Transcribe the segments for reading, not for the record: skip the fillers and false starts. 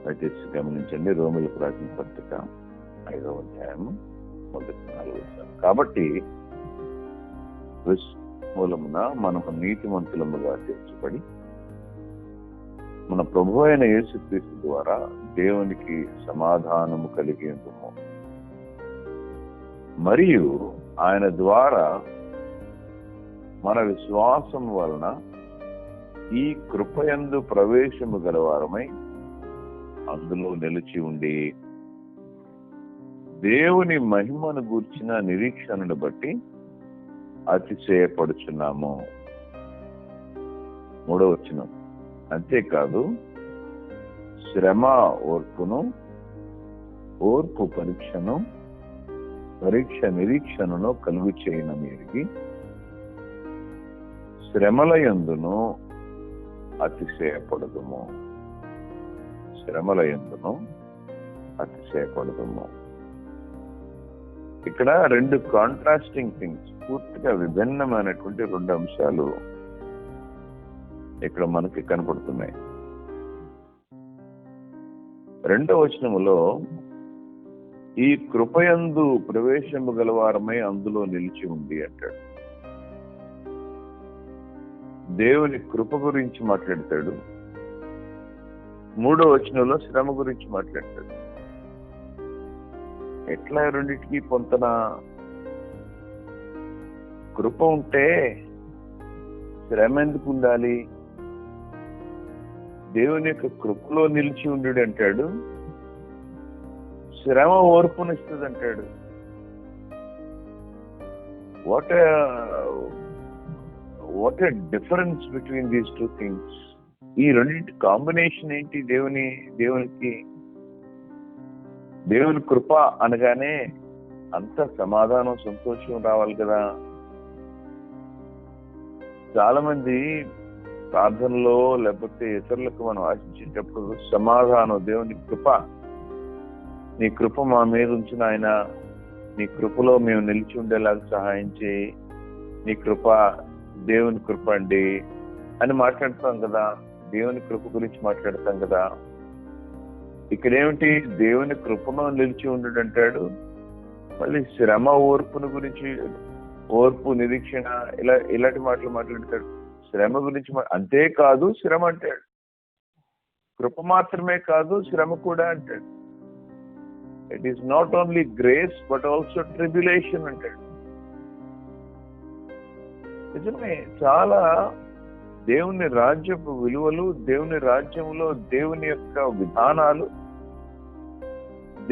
అయితే గమనించండి, రోమిలకు రాసిన పత్రిక 5వ అధ్యాయము మొదటి 4 వచనాలు. కాబట్టి మూలమున మనము నీతిమంతులముగా తీర్చబడి మన ప్రభు అయిన యేసుక్రీస్తు ద్వారా దేవునికి సమాధానము కలిగి ఉంటుము. మరియు ఆయన ద్వారా మన విశ్వాసం వలన ఈ కృపయందు ప్రవేశము గలవారమై అందులో నిలిచి ఉండి దేవుని మహిమను గూర్చిన నిరీక్షణను బట్టి అతిశయపడుచున్నాము. 3వ వచనం, అంతేకాదు శ్రమ ఓర్పును, ఓర్పు పరీక్షను, పరీక్ష నిరీక్షణను కలుగు చేయనని ఎరిగి శ్రమల యందును అతిశయపడదుము. శ్రమల యందును అతిశయపడదుము. ఇక్కడ 2 కాంట్రాస్టింగ్ థింగ్స్, పూర్తిగా విభిన్నమైనటువంటి 2 అంశాలు ఇక్కడ మనకి కనపడుతున్నాయి. 2వ వచనములో ఈ కృపయందు ప్రవేశము గలవారమై అందులో నిలిచి ఉంది అంటాడు. దేవుని కృప గురించి మాట్లాడతాడు. 3వ వచనంలో శ్రమ గురించి మాట్లాడతాడు. ఎట్లా రెండింటికి పొంతన? కృప ఉంటే శ్రమ ఎందుకు ఉండాలి? దేవుని యొక్క కృపలో నిలిచి ఉండు అంటాడు, శ్రమ ఓర్పునిస్తుంది అంటాడు. What a difference between these 2 things. ఈ రెండింటి కాంబినేషన్ ఏంటి? దేవుని కృప అనగానే అంత సమాధానం, సంతోషం రావాలి కదా. చాలా మంది ప్రార్థనలో లేకపోతే ఇతరులకు మనం ఆశించేటప్పుడు సమాధానం, దేవుని కృప, నీ కృప మా మీద ఉంచిన ఆయన, నీ కృపలో మేము నిలిచి ఉండేలాగా సహాయం చేయి, నీ కృప దేవుని కృప అండి అని మాట్లాడతాం కదా. దేవుని కృప గురించి మాట్లాడతాం కదా. ఇక్కడేమిటి? దేవుని కృపలో నిలిచి ఉండడు అంటాడు. మళ్ళీ శ్రమ ఓర్పుని గురించి, ఓర్పు నిరీక్షణ, ఇలాంటి మాటలు మాట్లాడతాడు. శ్రమ గురించి అంతేకాదు శ్రమ అంటాడు. కృప మాత్రమే కాదు, శ్రమ కూడా అంటాడు. It is not only grace but also tribulation అంటాడు. నిజమే, చాలా దేవుని రాజ్యపు విలువలు, దేవుని రాజ్యంలో దేవుని యొక్క విధానాలు,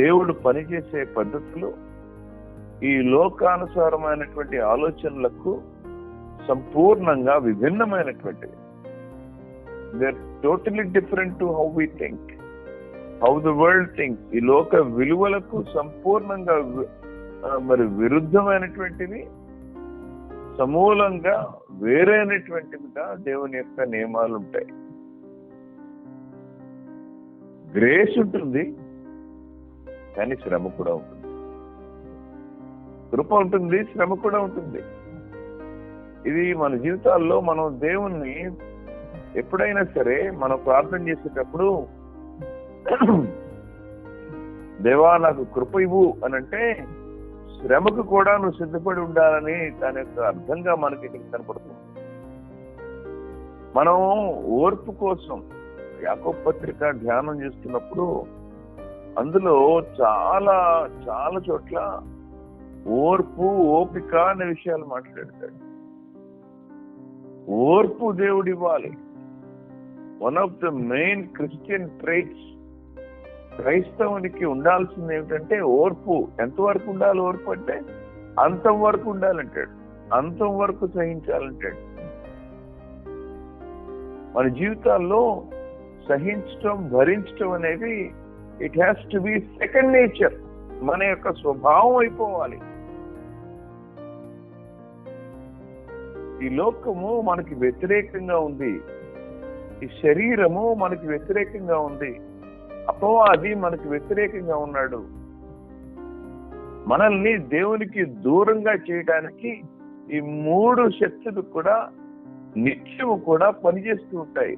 దేవుడు పనిచేసే పద్ధతులు ఈ లోకానుసారమైనటువంటి ఆలోచనలకు సంపూర్ణంగా విభిన్నమైనటువంటివి. They are totally different to how we think, how the world thinks. ఈ లోక విలువలకు సంపూర్ణంగా మరి విరుద్ధమైనటువంటివి, సమూలంగా వేరైనటువంటివిగా దేవుని యొక్క నియమాలు ఉంటాయి. గ్రేస్ ఉంటుంది కానీ శ్రమ కూడా ఉంటుంది. కృప ఉంటుంది, శ్రమ కూడా ఉంటుంది. ఇది మన జీవితాల్లో మనం దేవుణ్ణి ఎప్పుడైనా సరే మనం ప్రార్థన చేసేటప్పుడు, దేవా నాకు కృప ఇవ్వు అని అంటే, శ్రమకు కూడా నువ్వు సిద్ధపడి ఉండాలని దాని యొక్క అర్థంగా మనకి ఇక్కడ కనపడుతుంది. మనం ఓర్పు కోసం యాకోబు పత్రిక ధ్యానం చేస్తున్నప్పుడు అందులో చాలా చాలా చోట్ల ఓర్పు, ఓపిక అనే విషయాలు మాట్లాడతాడు. ఓర్పు దేవుడు ఇవ్వాలి. One of the main Christian traits, క్రైస్తవునికి ఉండాల్సింది ఏమిటంటే ఓర్పు. ఎంతవరకు ఉండాలి ఓర్పు అంటే? అంతం వరకు ఉండాలంటాడు, అంతం వరకు సహించాలంటాడు. మన జీవితాల్లో సహించటం, భరించటం అనేది it has to be second nature, మన యొక్క స్వభావం అయిపోవాలి. ఈ లోకము మనకి వ్యతిరేకంగా ఉంది, ఈ శరీరము మనకి వ్యతిరేకంగా ఉంది, అపవాది మనకి వ్యతిరేకంగా ఉన్నాడు. మనల్ని దేవునికి దూరంగా చేయడానికి ఈ 3 శక్తులు కూడా నిత్యము కూడా పనిచేస్తూ ఉంటాయి.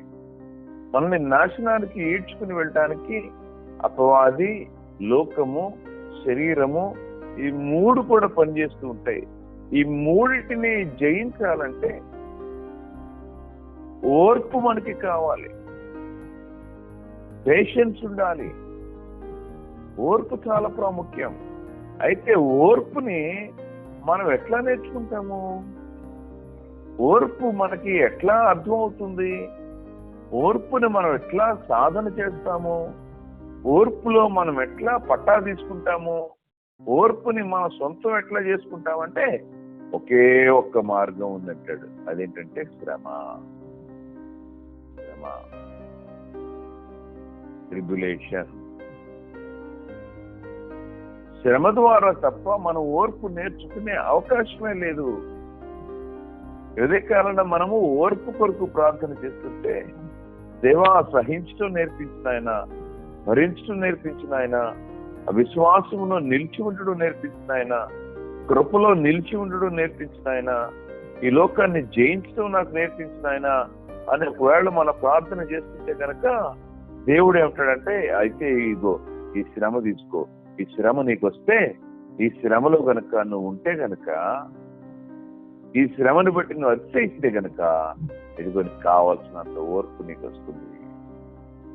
మనల్ని నాశనానికి ఈడ్చుకుని వెళ్ళటానికి అపవాది, లోకము, శరీరము, ఈ మూడు కూడా పనిచేస్తూ ఉంటాయి. ఈ మూడింటిని జయించాలంటే ఓర్పు మనకి కావాలి, పేషెన్స్ ఉండాలి. ఓర్పు చాలా ప్రాముఖ్యం. అయితే ఓర్పుని మనం ఎట్లా నేర్చుకుంటాము? ఓర్పు మనకి ఎట్లా అర్థమవుతుంది? ఓర్పుని మనం ఎట్లా సాధన చేస్తాము? ఓర్పులో మనం ఎట్లా పట్టా తీసుకుంటాము? ఓర్పుని మన సొంతం ఎట్లా చేసుకుంటామంటే ఒకే ఒక్క మార్గం ఉందంటాడు. అదేంటంటే శ్రమ. శ్రమ, ట్రిబ్యులేషన్. శ్రమ ద్వారా తప్ప మనం ఓర్పు నేర్చుకునే అవకాశమే లేదు. ఇదే కారణం మనము ఓర్పు కొరకు ప్రార్థన చేస్తుంటే, దేవా సహించడం నేర్పించిన ఆయన, భరించడం నేర్పించిన ఆయన, విశ్వాసమును నిలిచి ఉండడం నేర్పించిన ఆయన, కృపలో నిలిచి ఉండడం నేర్పించిన ఆయన, ఈ లోకాన్ని జయించడం నాకు నేర్పించిన ఆయన అని ఒకవేళ మన ప్రార్థన చేస్తుంటే కనుక దేవుడు ఏమంటాడంటే, అయితే ఇగో ఈ శ్రమ తీసుకో, ఈ శ్రమ నీకు వస్తే, ఈ శ్రమలో గనక నువ్వు ఉంటే గనక, ఈ శ్రమను బట్టి నువ్వు అతిశయిస్తే గనక, ఇదిగో నీకు కావాల్సినంత ఓర్పు నీకు వస్తుంది,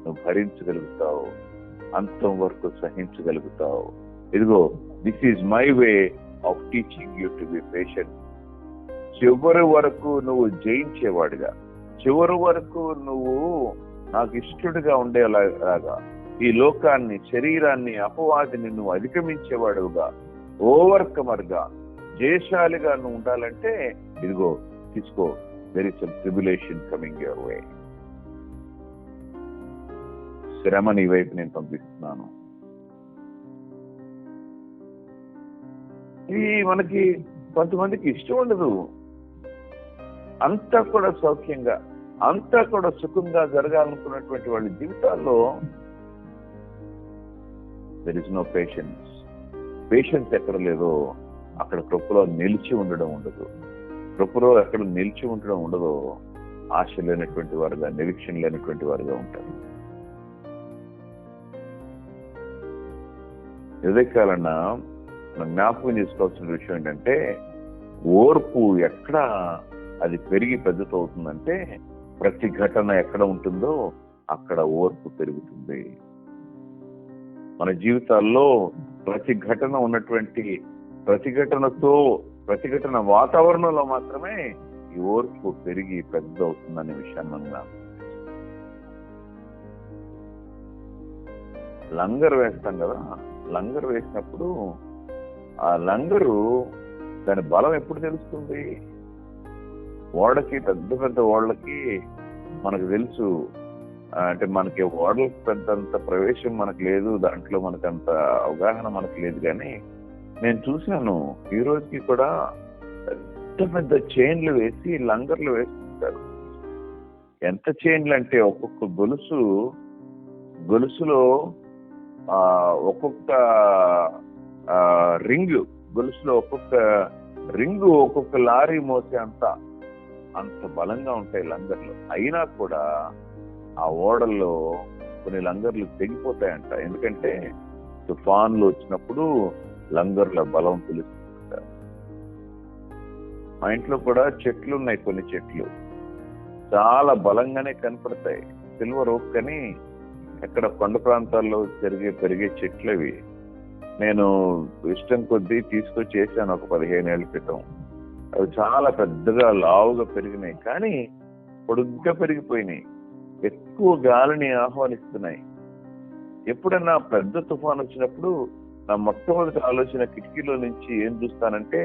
నువ్వు భరించగలుగుతావు, అంతం వరకు సహించగలుగుతావు. ఇదిగో this is my way of teaching you to be patient. చివరి వరకు నువ్వు జయించేవాడిగా, చివరి వరకు నువ్వు నాకు ఇష్టడుగా ఉండేలాగా, ఈ లోకాన్ని, శరీరాన్ని, అపవాదిని నువ్వు అధిగమించేవాడుగా, ఓవర్కమర్గా, జయశాలిగా నువ్వు ఉండాలంటే ఇదిగో తీసుకో, there is some tribulation coming your way. శ్రమ నీ వైపు నేను పంపిస్తున్నాను. ఇది మనకి కొంతమందికి ఇష్టం ఉండదు. అంతా కూడా సౌఖ్యంగా, అంతా కూడా సుఖంగా జరగాలనుకున్నటువంటి వాళ్ళ జీవితాల్లో there is no patience. Patience ఎక్కడ లేదో అక్కడ కృపలో నిలిచి ఉండడం ఉండదు. కృపలో ఎక్కడ నిలిచి ఉండడం ఉండదో ఆశ లేనటువంటి వారుగా, నిరీక్షణ లేనటువంటి వారుగా ఉంటారు. ఇదే కాలన్నా మనం జ్ఞాపకం చేసుకోవాల్సిన విషయం ఏంటంటే, ఓర్పు ఎక్కడ అది పెరిగి పెద్దతవుతుందంటే, ప్రతి ఘటన ఎక్కడ ఉంటుందో అక్కడ ఓర్పు పెరుగుతుంది. మన జీవితాల్లో ప్రతి ఘటన ఉన్నటువంటి ప్రతిఘటన వాతావరణంలో మాత్రమే ఈ ఓర్పు పెరిగి పెద్ద అవుతుందనే విషయాన్ని మనం లంగర్ వేస్తాం కదా. లంగర్ వేసినప్పుడు ఆ లంగరు దాని బలం ఎప్పుడు తెలుస్తుంది? ఓడకి, పెద్ద పెద్ద ఓడలకి మనకు తెలుసు, అంటే మనకి ఓడలకు పెద్దంత ప్రవేశం మనకు లేదు, దాంట్లో మనకంత అవగాహన మనకు లేదు. కానీ నేను చూశాను, ఈ రోజుకి కూడా పెద్ద పెద్ద చైన్లు వేసి లంగర్లు వేస్తుంటారు. ఎంత చైన్లు అంటే, ఒక్కొక్క గొలుసులో ఒక్కొక్క రింగ్, గొలుసులో ఒక్కొక్క రింగు ఒక్కొక్క లారీ మోసే అంత బలంగా ఉంటాయి లంగర్లు. అయినా కూడా ఆ ఓడల్లో కొన్ని లంగర్లు తెగిపోతాయంట. ఎందుకంటే తుఫాన్లు వచ్చినప్పుడు లంగర్ల బలం తెలుస్తుంటారు. మా ఇంట్లో కూడా చెట్లు ఉన్నాయి. కొన్ని చెట్లు చాలా బలంగానే కనపడతాయి. సిల్వర్ ఓక్ అని ఎక్కడ కొండ ప్రాంతాల్లో పెరిగే చెట్లు అవి. నేను ఇష్టం కొద్దీ తీసుకొచ్చి చేశాను ఒక 15 ఏళ్ల క్రితం. అవి చాలా పెద్దగా లావుగా పెరిగినాయి, కానీ పొడుగ్గా పెరిగిపోయినాయి. ఎక్కువ గాలిని ఆహ్వానిస్తున్నాయి. ఎప్పుడన్నా పెద్ద తుఫాన్ వచ్చినప్పుడు నా మొట్టమొదటి ఆలోచన కిటికీలో నుంచి ఏం చూస్తానంటే,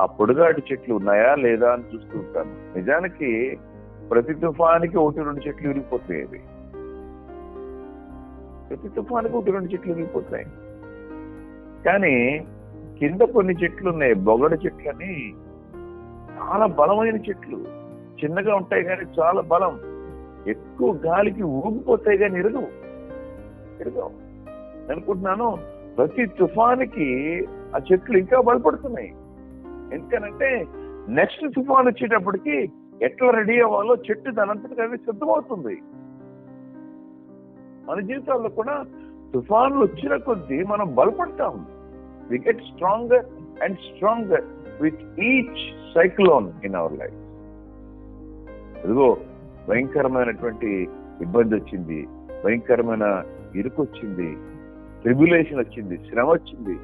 ఆ పొడుగాటి చెట్లు ఉన్నాయా లేదా అని చూస్తూ ఉంటాను. నిజానికి ప్రతి తుఫానికి 1-2 చెట్లు విరిగిపోతాయి. అవి ప్రతి తుఫానికి 1-2 చెట్లు విరిగిపోతాయి. కానీ కింద కొన్ని చెట్లు ఉన్నాయి, బొగడ చెట్లని, చాలా బలమైన చెట్లు. చిన్నగా ఉంటాయి కానీ చాలా బలం. ఎక్కువ గాలికి ఊగిపోతాయి కానీ ఎరగవు. అనుకుంటున్నాను, ప్రతి తుఫానికి ఆ చెట్లు ఇంకా బలపడుతున్నాయి. ఎందుకనంటే నెక్స్ట్ తుఫాన్ వచ్చేటప్పటికి ఎట్లా రెడీ అవ్వాలో చెట్టు దానంతటికి అది సిద్ధమవుతుంది. మన జీవితాల్లో కూడా తుఫాన్లు వచ్చిన కొద్దీ మనం బలపడతాం. We get stronger and stronger with each cyclone in our life. ఇదిగో భయంకరమైనటువంటి ఇబ్బంది వచ్చింది, భయంకరమైన ఇరుకు వచ్చింది, ట్రిబ్యులేషన్ వచ్చింది, శ్రమ వచ్చింది.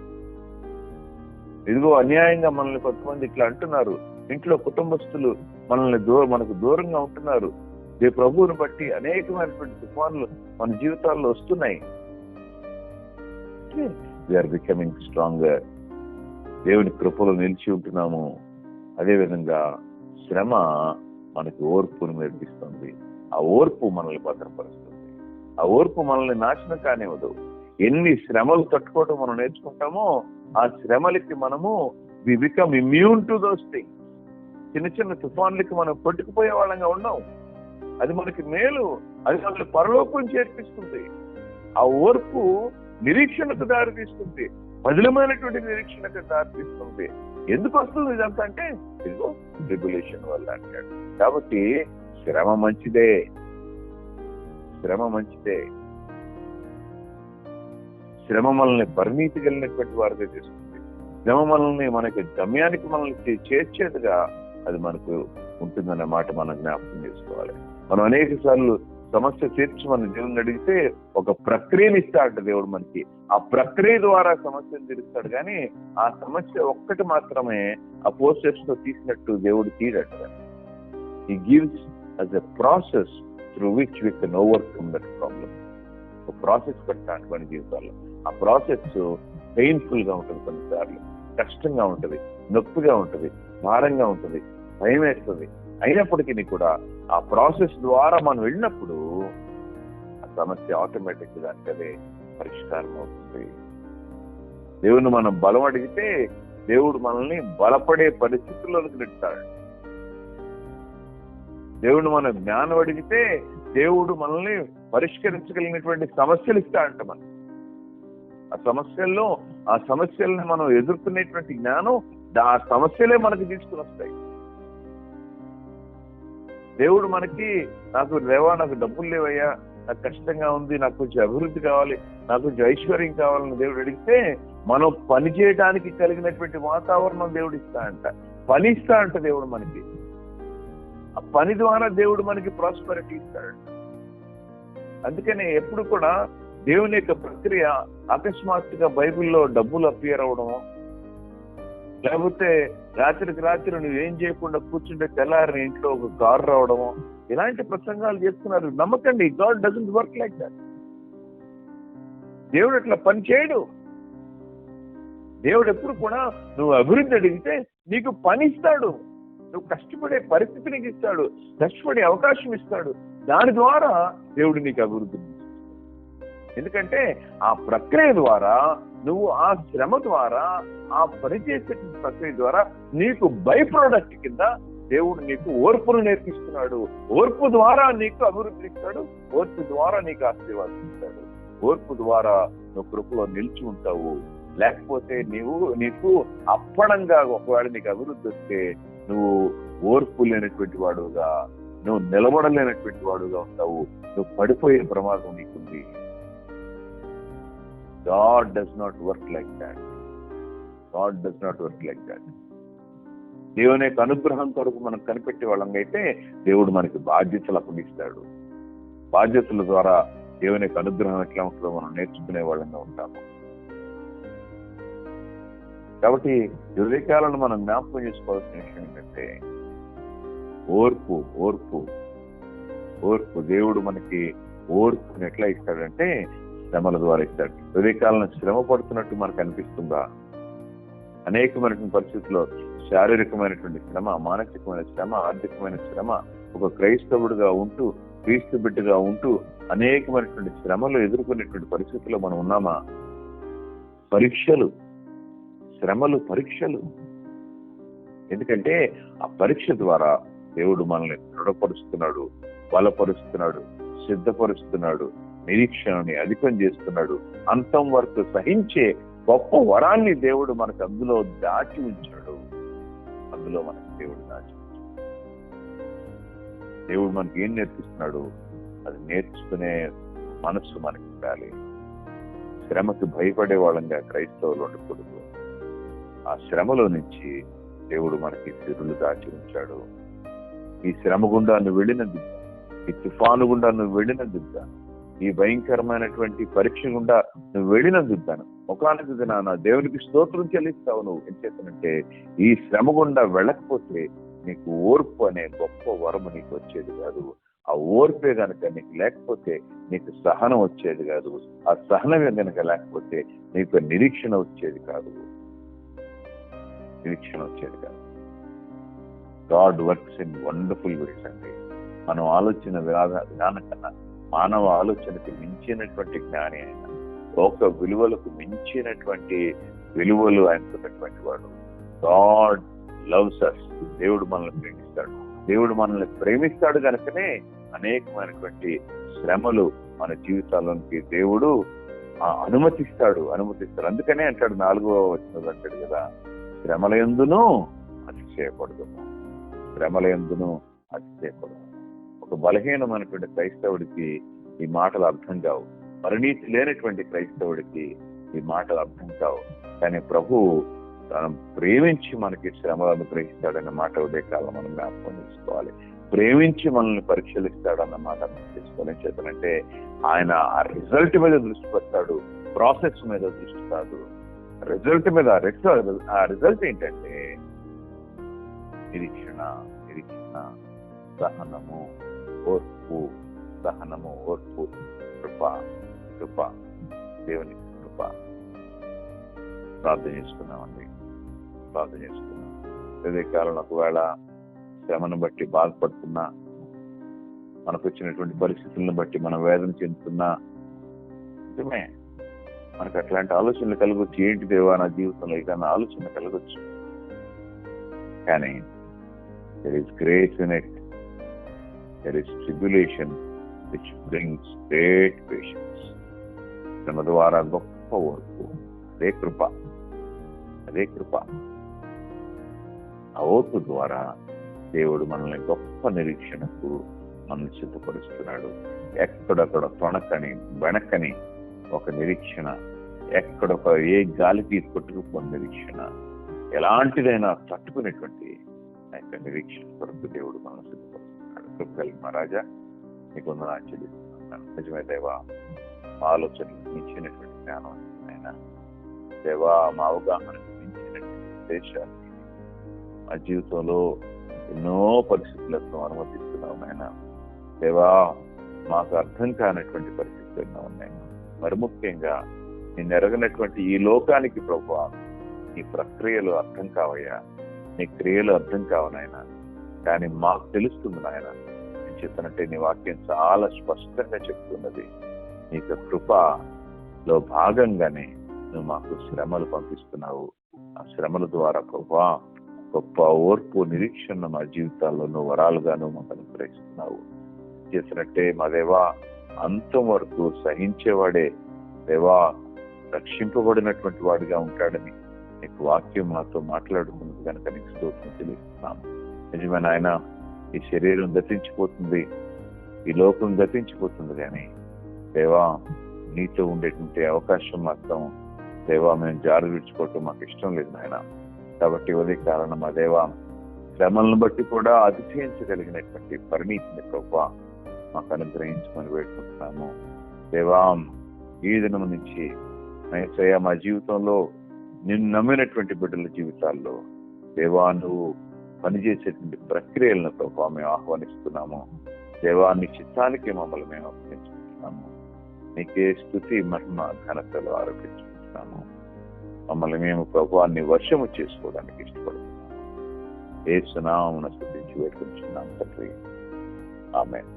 ఇదిగో అన్యాయంగా మనల్ని కొంతమంది ఇట్లా అంటున్నారు, ఇంట్లో కుటుంబస్తులు మనల్ని మనకు దూరంగా ఉంటున్నారు. ప్రభువుని బట్టి అనేకమైనటువంటి తుఫాన్లు మన జీవితాల్లో వస్తున్నాయి. We're becoming stronger. దేవుని కృపలో నిలిచి ఉంటున్నాము. అదేవిధంగా శ్రమ మనకి ఓర్పును నేర్పిస్తుంది. ఆ ఓర్పు మనల్ని భద్రపరుస్తుంది. ఆ ఓర్పు మనల్ని నాశనం కానివ్వదు. ఎన్ని శ్రమలు తట్టుకోవటం మనం నేర్చుకుంటామో ఆ శ్రమలకి మనము we become immune to those things. చిన్న చిన్న తుఫాన్లకి మనం కొట్టుకుపోయే వాళ్ళంగా ఉన్నాం. అది మనకి మేలు, అది మనల్ని పరలోకం చేర్పిస్తుంది. ఆ ఓర్పు నిరీక్షణకు దారితీస్తుంది, బదులమైనటువంటి నిరీక్షణకు దారితీస్తుంది. ఎందుకు వస్తుంది ఇదంతా అంటే ఇదిగో ట్రిబ్యులేషన్ వల్ల అంటాడు. కాబట్టి శ్రమ మంచిదే, శ్రమ మంచిదే. శ్రమ మనల్ని పరిణీతి కలిగినటువంటి వారిగా చేస్తుంది. శ్రమ మనల్ని మనకి గమ్యానికి మనల్ని చేర్చేదిగా అది మనకు ఉంటుందన్న మాట మనం జ్ఞాపకం చేసుకోవాలి. మనం అనేక సార్లు సమస్య తీర్చి మన దేవుని అడిగితే ఒక ప్రక్రియను ఇస్తాడు దేవుడు మనకి. ఆ ప్రక్రియ ద్వారా సమస్యను తీరుస్తాడు. కానీ ఆ సమస్య ఒక్కటి మాత్రమే ఆ ప్రాసెస్ తో తీసినట్టు దేవుడు తీయడట. He gives as a process through which we can overcome that problem. ఒక ప్రాసెస్ పెడతాడు మన జీవితాల్లో. ఆ ప్రాసెస్ పెయిన్ఫుల్ గా ఉంటుంది, కొన్నిసార్లు కష్టంగా ఉంటుంది, నొప్పిగా ఉంటుంది, భారంగా ఉంటుంది, భయం వేస్తుంది. అయినప్పటికీ కూడా ఆ ప్రాసెస్ ద్వారా మనం వెళ్ళినప్పుడు ఆ సమస్య ఆటోమేటిక్ దానికి అదే పరిష్కారం అవుతుంది. దేవుని మనం బలం అడిగితే దేవుడు మనల్ని బలపడే పరిస్థితుల్లోకి నెడతాడు. దేవుడు మన జ్ఞానం అడిగితే దేవుడు మనల్ని పరిష్కరించగలిగినటువంటి సమస్యలు ఇస్తాడంట. మనం ఆ సమస్యల్ని మనం ఎదుర్కొనేటువంటి జ్ఞానం ఆ సమస్యలే మనకి తీసుకుని వస్తాయి. దేవుడు మనకి నాకు డబ్బులు లేవయ్యా, నాకు కష్టంగా ఉంది, నాకు కొంచెం అభివృద్ధి కావాలి, నాకు కొంచెం ఐశ్వర్యం కావాలని దేవుడు అడిగితే మనం పని చేయడానికి కలిగినటువంటి వాతావరణం దేవుడు ఇస్తాడంట. పని ఇస్తాడంట దేవుడు మనకి. ఆ పని ద్వారా దేవుడు మనకి ప్రాస్పరిటీ ఇస్తాడంట. అందుకని ఎప్పుడు కూడా దేవుని యొక్క ప్రక్రియ అకస్మాత్తుగా బైబిల్లో డబ్బులు అపియర్ అవడము, లేకపోతే రాత్రికి రాత్రి నువ్వేం చేయకుండా కూర్చుంటే తెల్లారి ఇంట్లో ఒక కారు రావడము, ఇలాంటి ప్రసంగాలు చేస్తున్నారు. నమ్మకండి, God doesn't work like that. దేవుడు అట్లా పని చేయడు. దేవుడు ఎప్పుడు కూడా నువ్వు అభివృద్ధి అడిగితే నీకు పని ఇస్తాడు, నువ్వు కష్టపడే పరిస్థితి నీకు ఇస్తాడు, కష్టపడే అవకాశం ఇస్తాడు. దాని ద్వారా దేవుడు నీకు అభివృద్ధి. ఎందుకంటే ఆ ప్రక్రియ ద్వారా, నువ్వు ఆ శ్రమ ద్వారా, ఆ పనిచేసే ప్రక్రియ ద్వారా నీకు బై ప్రోడక్ట్ కింద దేవుడు నీకు ఓర్పును నేర్పిస్తున్నాడు. ఓర్పు ద్వారా నీకు అభివృద్ధి ఇస్తాడు, ఓర్పు ద్వారా నీకు ఆశీర్వాదం ఇస్తాడు. ఓర్పు ద్వారా నువ్వు కృపలో నిలిచి ఉంటావు. లేకపోతే నీకు అప్పడంగా ఒకవేళ నీకు అభివృద్ధి వస్తే నువ్వు ఓర్పు లేనటువంటి వాడుగా, నువ్వు నిలబడలేనటువంటి వాడుగా ఉంటావు. నువ్వు పడిపోయే ప్రమాదం నీకుంది. God does not work like that. God does not work like that. దేవుని యొక్క అనుగ్రహం కొరకు మనం కనిపెట్టే వాళ్ళంగా అయితే దేవుడు మనకి బాధ్యతలు అప్పగిస్తాడు. బాధ్యతల ద్వారా దేవుని యొక్క అనుగ్రహం ఎట్లా ఉంటుందో మనం నేర్చుకునే వాళ్ళంగా ఉంటాము. కాబట్టి ఉదయకాలను మనం జ్ఞాపకం చేసుకోవాల్సిన విషయం ఏంటంటే ఓర్పు. ఓర్పు ఓర్పు దేవుడు మనకి ఓర్పుని ఎట్లా ఇస్తాడంటే శ్రమల ద్వారా ఇస్తాడు. ఉదయకాలను శ్రమ పడుతున్నట్టు మనకు అనిపిస్తుందా? అనేకమైనటువంటి పరిస్థితుల్లో శారీరకమైనటువంటి శ్రమ, మానసికమైన శ్రమ, ఆర్థికమైన శ్రమ, ఒక క్రైస్తవుడిగా ఉంటూ, క్రీస్తు బిడ్డగా ఉంటూ అనేకమైనటువంటి శ్రమలు ఎదుర్కొనేటువంటి పరిస్థితుల్లో మనం ఉన్నామా? పరీక్షలు, శ్రమలు, పరీక్షలు. ఎందుకంటే ఆ పరీక్ష ద్వారా దేవుడు మనల్ని దృఢపరుస్తున్నాడు, బలపరుస్తున్నాడు, సిద్ధపరుస్తున్నాడు, నిరీక్షణని అధికం చేస్తున్నాడు. అంతం వరకు సహించే గొప్ప వరాన్ని దేవుడు మనకు అందులో దాచి ఉంచాడు. అందులో మనకు దేవుడు దాచి ఉంచాడు. దేవుడు మనకి ఏం నేర్పిస్తున్నాడు? అది నేర్చుకునే మనస్సు మనకి ఉండాలి. శ్రమకి భయపడే వాళ్ళంగా క్రైస్తవులు ఉండకూడదు. ఆ శ్రమలో నుంచి దేవుడు మనకి సిరులు దాచి ఉంచాడు. ఈ శ్రమ గుండా నువ్వు వెళ్ళినందుకు, ఈ తుఫాను గుండా నువ్వు వెళ్ళినందుకు, ఈ భయంకరమైనటువంటి పరీక్ష గుండా నువ్వు వెళ్ళినందుకు ఒకనొక దినాన దేవునికి స్తోత్రం చెల్లిస్తావు. నువ్వు ఏం చేస్తానంటే, ఈ శ్రమ గుండా వెళ్ళకపోతే నీకు ఓర్పు అనే గొప్ప వరము నీకు వచ్చేది కాదు. ఆ ఓర్పే గనక నీకు లేకపోతే నీకు సహనం వచ్చేది కాదు. ఆ సహనమే గనక లేకపోతే నీకు నిరీక్షణ వచ్చేది కాదు. నిరీక్షణ వచ్చేది కాదు. గాడ్ వర్క్స్ ఇన్ వండర్ఫుల్ వేస్ అండి. మనం ఆలోచన విధానం కన్నా మానవ ఆలోచనకి మించినటువంటి జ్ఞాని ఆయన. లోక విలువలకు మించినటువంటి విలువలు ఆయనకున్నటువంటి వాడు. God loves us. దేవుడు మనల్ని ప్రేమిస్తాడు. దేవుడు మనల్ని ప్రేమిస్తాడు కనుకనే అనేకమైనటువంటి శ్రమలు మన జీవితాల్లోనికి దేవుడు అనుమతిస్తాడు. అందుకనే అంటాడు 4వ వచనంలో అంటాడు కదా, శ్రమలయందును అతిశయపడదు. శ్రమలయందును అతిశయపడదు. ఒక బలహీనమైనటువంటి క్రైస్తవుడికి ఈ మాటలు అర్థం కావు. పరిణీతి లేనటువంటి క్రైస్తవుడికి ఈ మాటలు అర్థం కావు. కానీ ప్రభు ప్రేమించి మనకి శ్రమలు అనుగ్రహిస్తాడన్న మాట ఉదయకాలం మనం జ్ఞాపకం చేసుకోవాలి. ప్రేమించి మనల్ని పరీక్షలిస్తాడన్న మాట మనం తెలుసుకోవాలి. ఏం చేస్తానంటే ఆయన ఆ రిజల్ట్ మీద దృష్టి పెడతాడు, ప్రాసెస్ మీద దృష్టి కాదు. రిజల్ట్ మీద. ఆ రిజల్ట్ ఏంటంటే నిరీక్షణ, సహనము, ఓర్పు. సహనము, ఓర్పు, కృప, దేవుని కృప. ప్రార్థన చేసుకున్నామండి. అదే కాలంలో ఒకవేళ శ్రమను బట్టి బాధపడుతున్నా, మనకు వచ్చినటువంటి పరిస్థితులను బట్టి మనం వేదన చెందుతున్నా, నిజమే మనకు అట్లాంటి ఆలోచనలు కలగొచ్చు. ఏంటి దేవా నా జీవితంలో ఏదైనా ఆలోచన కలగొచ్చు. కానీ there is grace in it. There is tribulation which brings great patience. శ్రమ ద్వారా గొప్ప ఓర్పు. అదే కృప. ఆ ఓర్పు ద్వారా దేవుడు మనల్ని గొప్ప నిరీక్షణకు మనల్ని సిద్ధపరుస్తున్నాడు. ఎక్కడొక్కడ తొణకని వెనకని ఒక నిరీక్షణ, ఎక్కడొక ఏ గాలికి కొట్టుకుపోయిన నిరీక్షణ, ఎలాంటిదైనా తట్టుకునేటువంటి ఆ యొక్క నిరీక్షణ కొరకు దేవుడు మనల్ని సిద్ధపరుస్తున్నాడు. కృపగల మహారాజా నీకు వందనాలు చెల్లిస్తున్నాను. నిజమే దేవా, మా ఆలోచనలకు మించినటువంటి జ్ఞానం ఆయన. దేవా, మా అవగాహనకు మించినటువంటి ఉద్దేశాన్ని మా జీవితంలో ఎన్నో పరిస్థితులకు అనుమతిస్తున్నావు నాయన. దేవా, మాకు అర్థం కానటువంటి పరిస్థితులు ఎన్నో ఉన్నాయి. మరి ముఖ్యంగా నేను ఎరగనటువంటి ఈ లోకానికి ప్రభువా నీ ప్రక్రియలు అర్థం కావయ్యా, నీ క్రియలు అర్థం కావు నాయన. కానీ మాకు తెలుస్తుంది నాయన. నేను చెప్పినట్టే నీ వాక్యం చాలా స్పష్టంగా చెప్తున్నది. నీ కృపలో భాగంగానే నువ్వు మాకు శ్రమలు పంపిస్తున్నావు. ఆ శ్రమల ద్వారా ప్రభువా గొప్ప ఓర్పు, నిరీక్షణ మా జీవితాల్లో నువ్వు వరాలుగాను మాకు అనుగ్రహిస్తున్నావు. చేసినట్టే మా దేవా అంతం వరకు సహించేవాడే దేవా రక్షింపబడినటువంటి వాడిగా ఉంటాడని నీకు వాక్యం మాతో మాట్లాడుతున్నది కనుక నీకు స్తోత్రం చెల్లిస్తున్నాము. నిజమైన ఆయన, ఈ శరీరం గతించిపోతుంది, ఈ లోకం గతించిపోతుంది, కానీ దేవా నీతో ఉండేటువంటి అవకాశం మాత్రం దేవా మేము జారు విడుచుకోవటం మాకు ఇష్టం లేదు నాయన. కాబట్టి అదే కారణం మా దేవా శ్రమలను బట్టి కూడా అతిశయించగలిగినటువంటి పరిణీతిని ప్రభువా మాకు అనుగ్రహించమని వేడుకుంటున్నాము. దేవా, ఈ దినం నుంచి యేసయ్యా మా జీవితంలో నిన్ను నమ్మినటువంటి బిడ్డల జీవితాల్లో దేవా నువ్వు పనిచేసేటువంటి ప్రక్రియలను ప్రభువా మేము ఆహ్వానిస్తున్నాము. దేవా నీ చిత్తానికి మమ్మల్ని మేము అర్పించుకుంటున్నాము. నీకే స్తుతి, మహిమ, ఘనతలు ఆరోపించుకుంటున్నాము. మమ్మల్ని మేము ప్రభువాన్ని వర్షము చేసుకోవడానికి ఇష్టపడుతున్నాము. యేసు నామమున స్తుతించి వేడుకుంటున్నాము తండ్రి. ఆమేన్.